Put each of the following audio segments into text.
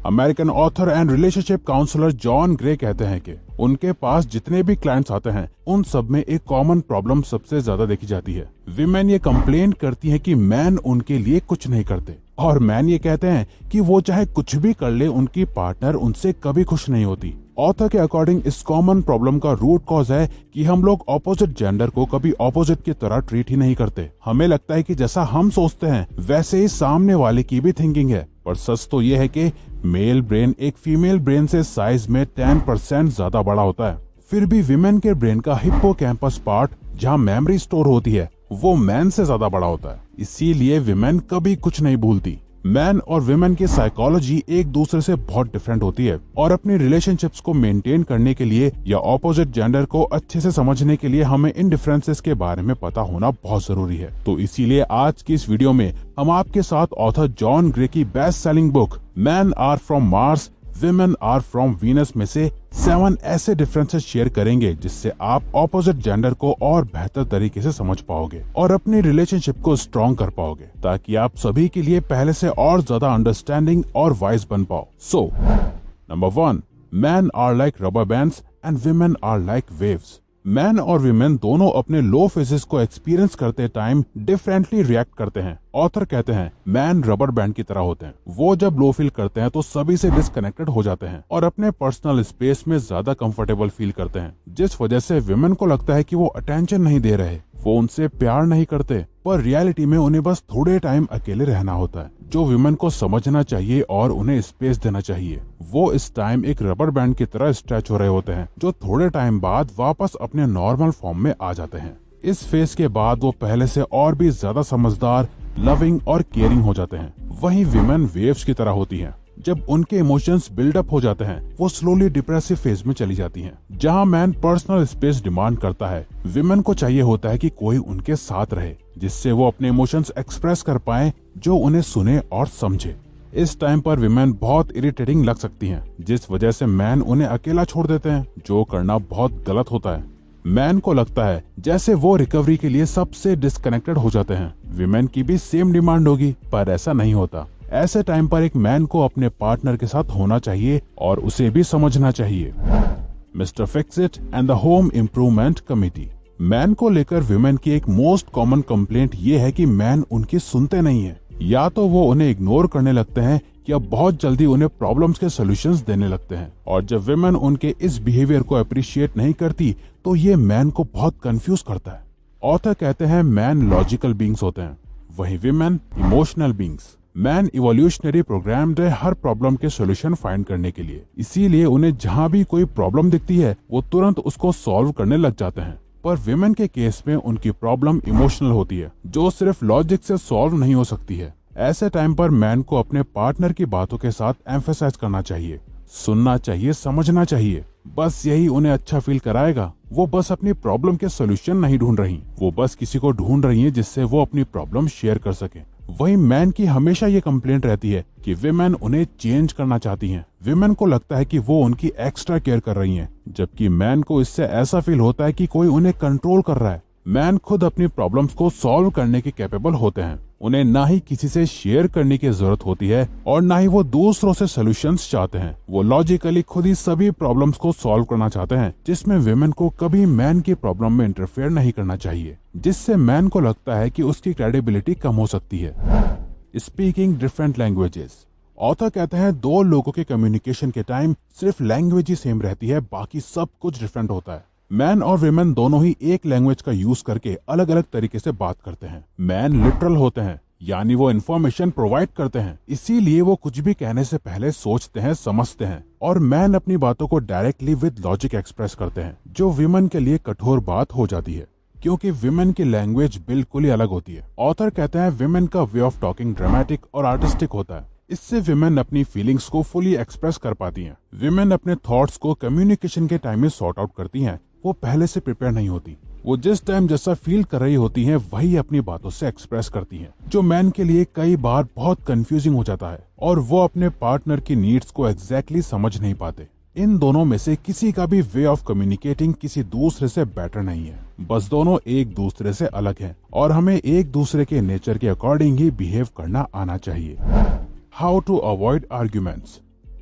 American author and relationship counsellor John Gray कहते हैं कि उनके पास जितने भी क्लाइंट्स आते हैं उन सब में एक कॉमन प्रॉब्लम सबसे ज्यादा देखी जाती है। विमेन ये कंप्लेन करती हैं कि मैन उनके लिए कुछ नहीं करते, और मैन ये कहते हैं कि वो चाहे कुछ भी कर ले उनकी पार्टनर उनसे कभी खुश नहीं होती। ऑथर के अकॉर्डिंग इस कॉमन प्रॉब्लम का रूट कॉज है कि हम लोग ऑपोजिट जेंडर को कभी ऑपोजिट की तरह ट्रीट ही नहीं करते। हमें लगता है कि जैसा हम सोचते हैं वैसे ही सामने वाले की भी थिंकिंग है, पर सच तो ये है कि मेल ब्रेन एक फीमेल ब्रेन से साइज में 10% ज्यादा बड़ा होता है। फिर भी विमेन के ब्रेन का हिप्पोकैम्पस पार्ट जहाँ मेमोरी स्टोर होती है वो मैन से ज्यादा बड़ा होता है। इसीलिए विमेन कभी कुछ नहीं भूलती। मैन और विमेन की साइकोलॉजी एक दूसरे से बहुत डिफरेंट होती है, और अपनी रिलेशनशिप्स को मेंटेन करने के लिए या ऑपोजिट जेंडर को अच्छे से समझने के लिए हमें इन डिफरेंसेस के बारे में पता होना बहुत जरूरी है। तो इसीलिए आज की इस वीडियो में हम आपके साथ ऑथर जॉन ग्रे की best selling book men are from Mars women are from Venus में से 7 ऐसे डिफरेंसेस शेयर करेंगे जिससे आप ऑपोजिट जेंडर को और बेहतर तरीके से समझ पाओगे और अपनी रिलेशनशिप को स्ट्रॉन्ग कर पाओगे, ताकि आप सभी के लिए पहले से और ज्यादा अंडरस्टैंडिंग और वाइज बन पाओ। So number 1, men are like rubber bands and women are like waves. Men और विमेन दोनों अपने लो फेजेस को एक्सपीरियंस करते टाइम डिफरेंटली रिएक्ट करते हैं। ऑथर कहते हैं मैन रबर बैंड की तरह होते हैं। वो जब लो फील करते हैं तो सभी से डिस्कनेक्टेड हो जाते हैं और अपने पर्सनल स्पेस में ज्यादा कंफर्टेबल फील करते हैं, जिस वजह से विमेन को लगता है कि वो अटेंशन नहीं दे रहे, वो उनसे प्यार नहीं करते, पर रियलिटी में उन्हें बस थोड़े टाइम अकेले रहना होता है। जो विमेन को समझना चाहिए और उन्हें स्पेस देना चाहिए, वो इस टाइम एक रबर बैंड की तरह स्ट्रेच हो रहे होते हैं, जो थोड़े टाइम बाद वापस अपने नॉर्मल फॉर्म में आ जाते हैं। इस फेज के बाद वो पहले से और भी ज्यादा समझदार, लविंग और केयरिंग हो जाते हैं। वहीं विमेन वेव्स की तरह होती हैं। जब उनके इमोशंस बिल्डअप हो जाते हैं वो स्लोली डिप्रेसिव फेज में चली जाती हैं। जहां मैन पर्सनल स्पेस डिमांड करता है, विमेन को चाहिए होता है कि कोई उनके साथ रहे, जिससे वो अपने इमोशंस एक्सप्रेस कर पाए, जो उन्हें सुने और समझे। इस टाइम पर विमेन बहुत इरिटेटिंग लग सकती हैं, जिस वजह से मैन उन्हें अकेला छोड़ देते हैं, जो करना बहुत गलत होता है। मैन को लगता है जैसे वो रिकवरी के लिए सबसे डिस्कनेक्टेड हो जाते हैं। विमेन की भी सेम डिमांड होगी, पर ऐसा नहीं होता। ऐसे टाइम पर एक मैन को अपने पार्टनर के साथ होना चाहिए और उसे भी समझना चाहिए। Mister fix it and the home improvement committee. Man को लेकर विमेन की एक मोस्ट कॉमन कंप्लेंट ये है कि मैन उनकी सुनते नहीं है। या तो वो उन्हें इग्नोर करने लगते हैं या बहुत जल्दी उन्हें प्रॉब्लम्स के सॉल्यूशंस देने लगते हैं। और जब विमेन उनके इस बिहेवियर को अप्रिशिएट नहीं करती तो ये मैन को बहुत कंफ्यूज करता है। ऑथर कहते हैं मैन लॉजिकल बीइंग्स होते हैं, वही women emotional beings. Man evolutionary programmed है हर प्रॉब्लम के सॉल्यूशन फाइंड करने के लिए, इसीलिए उन्हें जहाँ भी कोई प्रॉब्लम दिखती है वो तुरंत उसको सॉल्व करने लग जाते हैं। पर विमेन के केस में उनकी प्रॉब्लम इमोशनल होती है, जो सिर्फ लॉजिक से सॉल्व नहीं हो सकती है। ऐसे टाइम पर मैन को अपने पार्टनर की बातों के साथ एम्फेसाइज करना चाहिए, सुनना चाहिए, समझना चाहिए। बस यही उन्हें अच्छा फील कराएगा। वो बस अपनी प्रॉब्लम के सॉल्यूशन नहीं ढूंढ रही, वो बस किसी को ढूंढ रही हैं जिससे वो अपनी प्रॉब्लम शेयर कर सके। वहीं मैन की हमेशा ये कंप्लेंट रहती है कि विमेन उन्हें चेंज करना चाहती हैं। विमेन को लगता है कि वो उनकी एक्स्ट्रा केयर कर रही हैं, जबकि मैन को इससे ऐसा फील होता है कि कोई उन्हें कंट्रोल कर रहा है। मैन खुद अपनी प्रॉब्लम्स को सॉल्व करने के कैपेबल होते हैं। उन्हें ना ही किसी से शेयर करने की जरूरत होती है और ना ही वो दूसरों से सॉल्यूशंस चाहते हैं। वो लॉजिकली खुद ही सभी प्रॉब्लम्स को सॉल्व करना चाहते हैं, जिसमें विमेन को कभी मैन की प्रॉब्लम में इंटरफेयर नहीं करना चाहिए, जिससे मैन को लगता है कि उसकी क्रेडिबिलिटी कम हो सकती है। Speaking different languages. ऑथर कहते हैं 2 लोगों के कम्युनिकेशन के टाइम सिर्फ लैंग्वेज ही सेम रहती है, बाकी सब कुछ डिफरेंट होता है। मैन और विमेन दोनों ही एक लैंग्वेज का यूज करके अलग अलग तरीके से बात करते हैं। मैन लिटरल होते हैं, यानी वो इन्फॉर्मेशन प्रोवाइड करते हैं, इसीलिए वो कुछ भी कहने से पहले सोचते हैं, समझते हैं। और मैन अपनी बातों को डायरेक्टली विद लॉजिक एक्सप्रेस करते हैं, जो विमेन के लिए कठोर बात हो जाती है, क्योंकि विमेन की लैंग्वेज बिल्कुल ही अलग होती है। ऑथर कहते हैं विमेन का वे ऑफ टॉकिंग ड्रामेटिक और आर्टिस्टिक होता है। इससे विमेन अपनी फीलिंग्स को फुली एक्सप्रेस कर पाती हैं। विमेन अपने थॉट्स को कम्युनिकेशन के टाइम में सॉर्ट आउट करती हैं। वो पहले से प्रिपेयर नहीं होती, वो जिस टाइम जैसा फील कर रही होती हैं वही अपनी बातों से एक्सप्रेस करती हैं, जो मैन के लिए कई बार बहुत कंफ्यूजिंग हो जाता है और वो अपने पार्टनर की नीड्स को एग्जैक्टली समझ नहीं पाते। इन दोनों में से किसी का भी वे ऑफ कम्युनिकेटिंग किसी दूसरे से बेटर नहीं है, बस दोनों एक दूसरे से अलग हैं और हमें एक दूसरे के नेचर के अकॉर्डिंग ही बिहेव करना आना चाहिए। How to avoid arguments.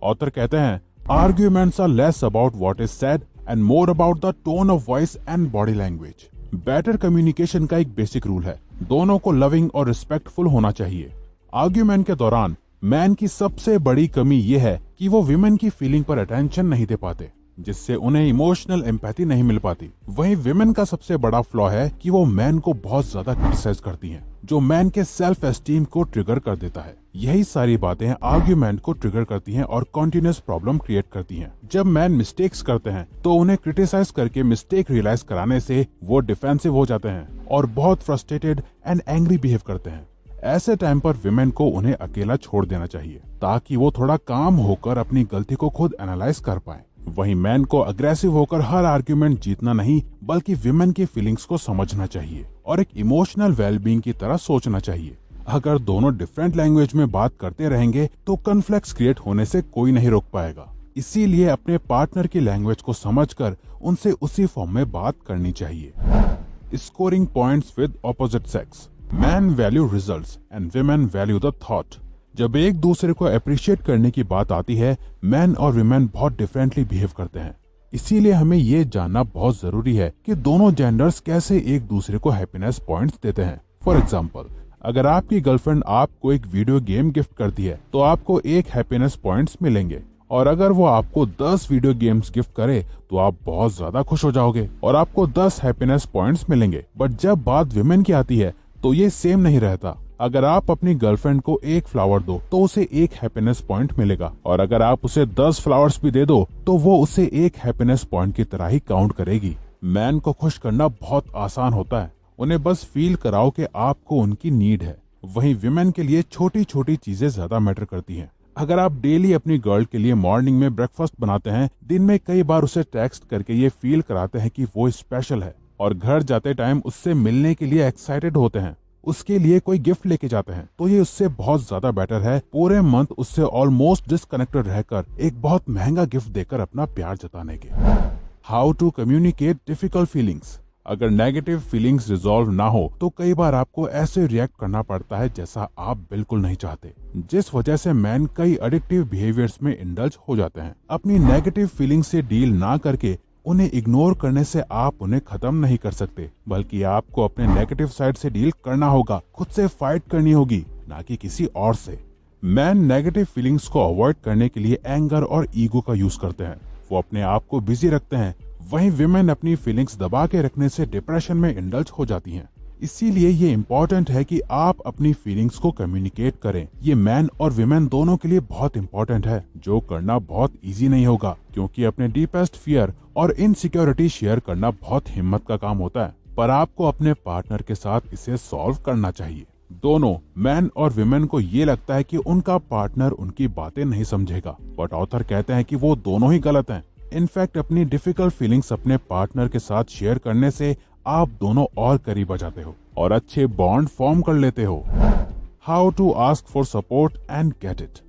Author कहते हैं, arguments are less about what is said and more about the tone of voice and body language. Better communication का एक बेसिक रूल है, दोनों को लविंग और रिस्पेक्टफुल होना चाहिए। आर्ग्यूमेंट के दौरान मैन की सबसे बड़ी कमी यह है कि वो विमेन की फीलिंग पर अटेंशन नहीं दे पाते, जिससे उन्हें इमोशनल एम्पैथी नहीं मिल पाती। वहीं विमेन का सबसे बड़ा फ्लॉ है कि वो मैन को बहुत ज्यादा क्रिटिसाइज करती हैं, जो मैन के सेल्फ एस्टीम को ट्रिगर कर देता है। यही सारी बातें आर्ग्यूमेंट को ट्रिगर करती हैं और कॉन्टिन्यूस प्रॉब्लम क्रिएट करती हैं। जब मैन मिस्टेक्स करते हैं तो उन्हें क्रिटिसाइज करके मिस्टेक रियलाइज कराने से वो डिफेंसिव हो जाते हैं और बहुत फ्रस्ट्रेटेड एंड एंग्री बिहेव करते हैं। ऐसे टाइम पर विमेन को उन्हें अकेला छोड़ देना चाहिए ताकि वो थोड़ा काम होकर अपनी गलती को खुद एनालाइज कर पाए। वहीं मैन को अग्रेसिव होकर हर आर्ग्यूमेंट जीतना नहीं, बल्कि विमेन की फीलिंग्स को समझना चाहिए और एक इमोशनल वेलबींग की तरह सोचना चाहिए। अगर दोनों डिफरेंट लैंग्वेज में बात करते रहेंगे तो कॉन्फ्लिक्ट्स क्रिएट होने से कोई नहीं रोक पाएगा। इसीलिए अपने पार्टनर की लैंग्वेज को समझकर उनसे उसी फॉर्म में बात करनी चाहिए। Scoring points with opposite sex. Man value results and women value the thought. जब एक दूसरे को अप्रिशिएट करने की बात आती है, मैन और विमेन बहुत डिफरेंटली बिहेव करते हैं। इसीलिए हमें ये जानना बहुत जरूरी है कि दोनों जेंडर्स कैसे एक दूसरे को हैप्पीनेस पॉइंट्स देते हैं। फॉर एग्जाम्पल, अगर आपकी गर्लफ्रेंड आपको एक वीडियो गेम गिफ्ट करती है तो आपको 1 हैप्पीनेस पॉइंट्स मिलेंगे, और अगर वो आपको 10 वीडियो गेम्स गिफ्ट करे तो आप बहुत ज्यादा खुश हो जाओगे और आपको 10 हैप्पीनेस पॉइंट्स मिलेंगे। बट जब बात विमेन की आती है तो ये सेम नहीं रहता। अगर आप अपनी गर्लफ्रेंड को 1 फ्लावर दो तो उसे 1 हैप्पीनेस पॉइंट मिलेगा, और अगर आप उसे 10 फ्लावर्स भी दे दो तो वो उसे 1 हैप्पीनेस पॉइंट की तरह ही काउंट करेगी। मैन को खुश करना बहुत आसान होता है, उन्हें बस फील कराओ कि आपको उनकी नीड है। वहीं विमेन के लिए छोटी छोटी चीजें ज्यादा मैटर करती हैं। अगर आप डेली अपनी गर्ल के लिए मॉर्निंग में ब्रेकफास्ट बनाते हैं, दिन में कई बार उसे टेक्स्ट करके ये फील कराते हैं कि वो स्पेशल है, और घर जाते टाइम उससे मिलने के लिए एक्साइटेड होते हैं, उसके लिए कोई गिफ्ट लेके जाते हैं, तो ये उससे बहुत ज्यादा बेटर है पूरे मंथ उससे ऑलमोस्ट डिस्कनेक्टेड रहकर एक बहुत महंगा गिफ्ट देकर अपना प्यार जताने के। How to communicate difficult feelings. अगर नेगेटिव फीलिंग्स रिजॉल्व ना हो तो कई बार आपको ऐसे रिएक्ट करना पड़ता है जैसा आप बिल्कुल नहीं चाहते, जिस वजह से मैन कई एडिक्टिव बिहेवियर्स में इंडल्ज हो जाते हैं। अपनी नेगेटिव फीलिंग से डील ना करके उन्हें इग्नोर करने से आप उन्हें खत्म नहीं कर सकते, बल्कि आपको अपने नेगेटिव साइड से डील करना होगा, खुद से फाइट करनी होगी, ना कि किसी और से। मैन नेगेटिव फीलिंग्स को अवॉइड करने के लिए एंगर और ईगो का यूज करते हैं, वो अपने आप को बिजी रखते हैं। वहीं विमेन अपनी फीलिंग्स दबा के रखने से डिप्रेशन में इंडल्ज हो जाती हैं। इसीलिए ये इम्पोर्टेंट है कि आप अपनी फीलिंग्स को कम्युनिकेट करें। ये मैन और विमेन दोनों के लिए बहुत इम्पोर्टेंट है, जो करना बहुत इजी नहीं होगा, क्योंकि अपने डीपेस्ट फियर और इनसिक्योरिटी शेयर करना बहुत हिम्मत का काम होता है। पर आपको अपने पार्टनर के साथ इसे सॉल्व करना चाहिए। दोनों मैन और विमेन को ये लगता है कि उनका पार्टनर उनकी बातें नहीं समझेगा, बट ऑथर कहते हैं कि वो दोनों ही गलत हैं। इनफैक्ट अपनी डिफिकल्ट फीलिंग्स अपने पार्टनर के साथ शेयर करने से आप दोनों और करीब आ जाते हो और अच्छे बॉन्ड फॉर्म कर लेते हो। How to ask for support and get it.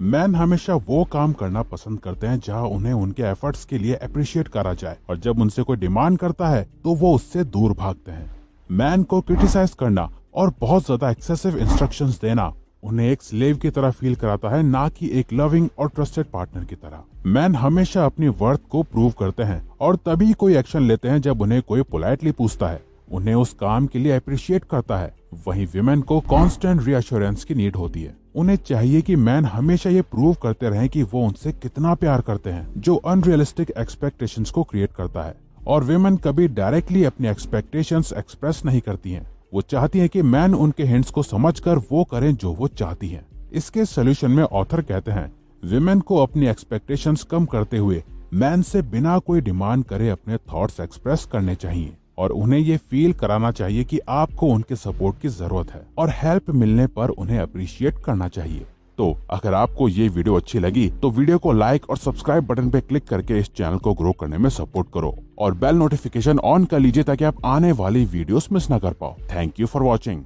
मैन हमेशा वो काम करना पसंद करते हैं जहां उन्हें उनके एफर्ट्स के लिए अप्रिशिएट करा जाए, और जब उनसे कोई डिमांड करता है तो वो उससे दूर भागते हैं। मैन को क्रिटिसाइज करना और बहुत ज्यादा एक्सेसिव इंस्ट्रक्शंस देना उन्हें एक स्लेव की तरह फील कराता है, ना कि एक लविंग और ट्रस्टेड पार्टनर की तरह। मैन हमेशा अपनी वर्थ को प्रूव करते हैं और तभी कोई एक्शन लेते हैं जब उन्हें कोई पोलाइटली पूछता है, उन्हें उस काम के लिए अप्रिशिएट करता है। वहीं विमेन को कांस्टेंट रीअश्योरेंस की नीड होती है। उन्हें चाहिए कि मैन हमेशा ये प्रूव करते रहें कि वो उनसे कितना प्यार करते हैं, जो अनरियलिस्टिक एक्सपेक्टेशंस को क्रिएट करता है। और विमेन कभी डायरेक्टली अपनी एक्सपेक्टेशंस एक्सप्रेस नहीं करती हैं। वो चाहती हैं कि मैन उनके हिंट्स को समझकर वो करें जो वो चाहती हैं। इसके सोल्यूशन में ऑथर कहते हैं, विमेन को अपनी एक्सपेक्टेशंस कम करते हुए मैन से बिना कोई डिमांड करे अपने थॉट्स एक्सप्रेस करने चाहिए, और उन्हें ये फील कराना चाहिए कि आपको उनके सपोर्ट की जरूरत है, और हेल्प मिलने पर उन्हें अप्रिशिएट करना चाहिए। तो अगर आपको ये वीडियो अच्छी लगी तो वीडियो को लाइक और सब्सक्राइब बटन पे क्लिक करके इस चैनल को ग्रो करने में सपोर्ट करो, और बेल नोटिफिकेशन ऑन कर लीजिए ताकि आप आने वाली वीडियोस मिस ना कर पाओ। Thank you for watching.